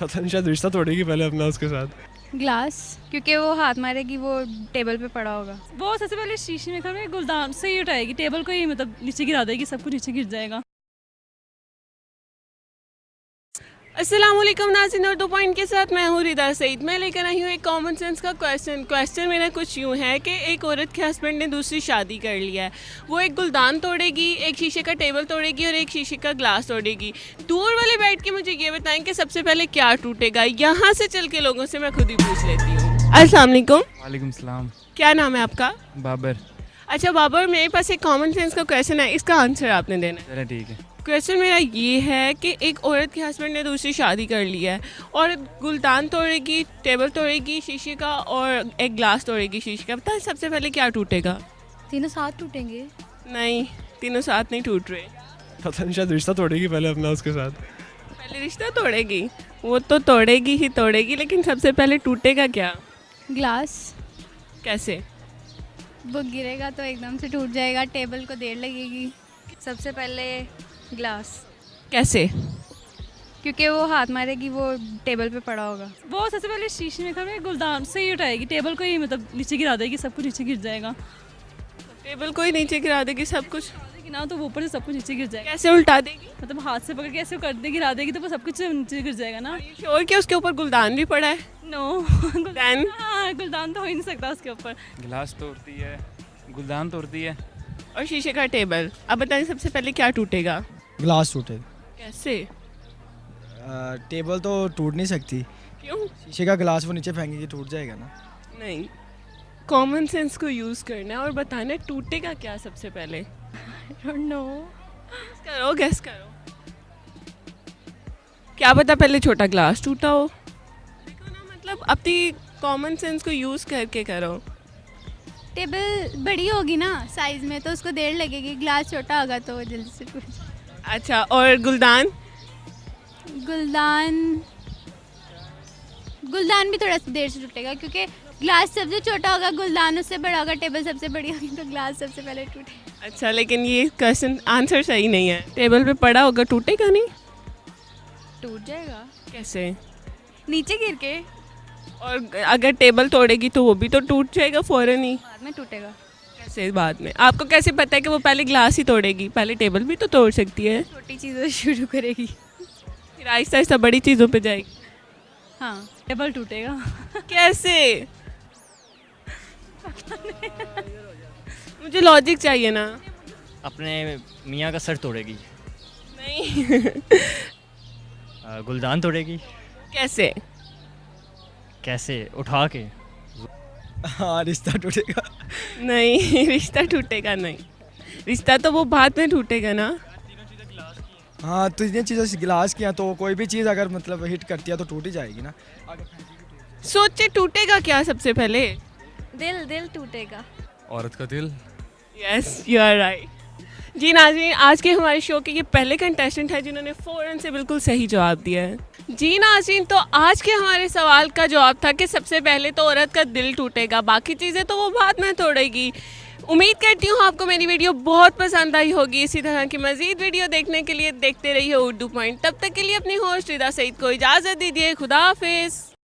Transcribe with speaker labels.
Speaker 1: पता नहीं, शायद रिश्ता तोड़ेगी पहले अपना उसके साथ।
Speaker 2: ग्लास, क्योंकि वो हाथ मारेगी, वो टेबल पे पड़ा होगा।
Speaker 3: वो सबसे पहले शीशे में खड़े गुलदान से ही उठाएगी, टेबल को ही मतलब नीचे गिरा देगी, सब कुछ नीचे गिर जाएगा।
Speaker 4: अस्सलामुअलैकुम नाज़रीन, और 2 पॉइंट के साथ मैं हूँ रिदा सईद। मैं लेकर आई हूँ एक कॉमन सेंस का क्वेश्चन मेरा कुछ यूँ है कि एक औरत के हस्बैंड ने दूसरी शादी कर लिया है। वो एक गुलदान तोड़ेगी, एक शीशे का टेबल तोड़ेगी और एक शीशे का ग्लास तोड़ेगी। दूर वाले बैठ के मुझे ये बताएं कि सबसे पहले क्या टूटेगा। यहाँ से चल के लोगों से मैं खुद ही पूछ लेती हूँ। अस्सलाम वालेकुम।
Speaker 5: वालेकुम सलाम।
Speaker 4: क्या नाम है आपका?
Speaker 5: बाबर।
Speaker 4: अच्छा बाबर, मेरे पास एक कॉमन सेंस का क्वेश्चन है, इसका आंसर आपने देना है।
Speaker 5: चलो ठीक है।
Speaker 4: क्वेश्चन मेरा ये है कि एक औरत के हस्बैंड ने दूसरी शादी कर ली है और गुलदान तोड़ेगी, टेबल तोड़ेगी शीशे का और एक ग्लास तोड़ेगी शीशे का। पता है सबसे पहले क्या टूटेगा?
Speaker 2: तीनों साथ टूटेंगे।
Speaker 4: नहीं, तीनों साथ नहीं टूट रहे।
Speaker 1: पता नहीं, शायद रिश्ता तोड़ेगी पहले अपना उसके साथ।
Speaker 4: पहले रिश्ता तोड़ेगी, वो तो तोड़ेगी ही तोड़ेगी, लेकिन सबसे पहले टूटेगा क्या?
Speaker 2: ग्लास,
Speaker 4: कैसे?
Speaker 2: वो गिरेगा तो एकदम से टूट जाएगा, टेबल को देर लगेगी। सबसे पहले ग्लास,
Speaker 4: कैसे?
Speaker 2: क्योंकि वो हाथ मारेगी, वो टेबल पे पड़ा होगा।
Speaker 3: वो सबसे पहले शीशे में खड़े गुलदान से ही उठाएगी, टेबल को ही मतलब नीचे गिरा देगी, सब कुछ नीचे गिर जाएगा।
Speaker 4: टेबल को ही नीचे गिरा देगी सब कुछ?
Speaker 3: कि ना तो वो ऊपर से सब कुछ नीचे गिर जाएगा।
Speaker 4: कैसे उल्टा देगी?
Speaker 3: मतलब हाथ से पकड़ के ऐसे कर देगी, गिरा देगी तो वो सब कुछ नीचे गिर जाएगा ना।
Speaker 4: श्योर कि उसके ऊपर गुलदान भी पड़ा है?
Speaker 3: नो
Speaker 4: गुलदान?
Speaker 3: हाँ, गुलदान तो हो ही नहीं सकता उसके ऊपर।
Speaker 5: गिलास तोड़ती है, गुलदान तोड़ती है
Speaker 4: और शीशे का टेबल। अब बताएं सबसे पहले क्या टूटेगा?
Speaker 6: ग्लास टूटेगा।
Speaker 4: कैसे?
Speaker 6: टेबल तो टूट नहीं सकती,
Speaker 4: क्यों?
Speaker 6: शीशे का ग्लास वो नीचे फेंकेगी टूट जाएगा ना।
Speaker 4: नहीं, कॉमन सेंस को यूज़ करना है और बताना है टूटेगा क्या सबसे पहले।
Speaker 2: नो,
Speaker 4: गैस करो। क्या पता पहले छोटा ग्लास टूटा हो। देखो ना, मतलब अपनी कॉमन सेंस को यूज़ करके करो।
Speaker 2: टेबल बड़ी होगी ना साइज में, तो उसको देर लगेगी। ग्लास छोटा होगा तो वो जल्दी से टूट जाएगा।
Speaker 4: अच्छा, और गुलदान?
Speaker 2: गुलदान भी थोड़ा सा देर से टूटेगा, क्योंकि ग्लास सबसे छोटा होगा, गुलदान उससे बड़ा होगा, टेबल सबसे बड़ी होगी, तो ग्लास सबसे पहले टूटेगा।
Speaker 4: अच्छा, लेकिन ये क्वेश्चन आंसर सही नहीं है। टेबल पे पड़ा होगा, टूटेगा नहीं?
Speaker 2: टूट जाएगा
Speaker 4: कैसे?
Speaker 2: नीचे गिर के,
Speaker 4: और अगर टेबल तोड़ेगी तो वो भी तो टूट जाएगा फ़ौरन ही।
Speaker 2: बाद में टूटेगा।
Speaker 4: कैसे बाद में? आपको कैसे पता है कि वो पहले ग्लास ही तोड़ेगी? पहले टेबल भी तो तोड़ सकती है।
Speaker 2: छोटी चीज़ों से शुरू करेगी।
Speaker 4: फिर आहिस्ता आहिस्ता बड़ी चीज़ों पे जाएगी।
Speaker 3: हाँ, टेबल टूटेगा।
Speaker 4: कैसे? मुझे लॉजिक चाहिए ना।
Speaker 7: अपने मियाँ का सर तोड़ेगी।
Speaker 4: नहीं।
Speaker 7: गुलदान तोड़ेगी।
Speaker 4: कैसे?
Speaker 7: कैसे? उठा के।
Speaker 6: हाँ, रिश्ता टूटेगा।
Speaker 4: नहीं, रिश्ता टूटेगा नहीं। रिश्ता तो वो बाद में टूटेगा ना।
Speaker 6: हाँ, तो इतनी चीज़ें गिलास की हैं, तो कोई भी चीज़ अगर मतलब हिट करती है तो टूट ही जाएगी ना।
Speaker 4: सोचे टूटेगा क्या सबसे पहले?
Speaker 2: दिल टूटेगा।
Speaker 5: औरत का दिल।
Speaker 4: Yes, you are right. जी नाज़रीन, आज के हमारे शो के ये पहले कंटेस्टेंट है जिन्होंने फ़ौरन से बिल्कुल सही जवाब दिया है। जी नाज़रीन, तो आज के हमारे सवाल का जवाब था कि सबसे पहले तो औरत का दिल टूटेगा, बाकी चीज़ें तो वो बाद में तोड़ेगी। उम्मीद करती हूँ आपको मेरी वीडियो बहुत पसंद आई होगी। इसी तरह की मज़ीद वीडियो देखने के लिए देखते रहिए उर्दू पॉइंट। तब तक के लिए अपनी होस्ट रिदा सईद को इजाज़त दीजिए। खुदा हाफिज़।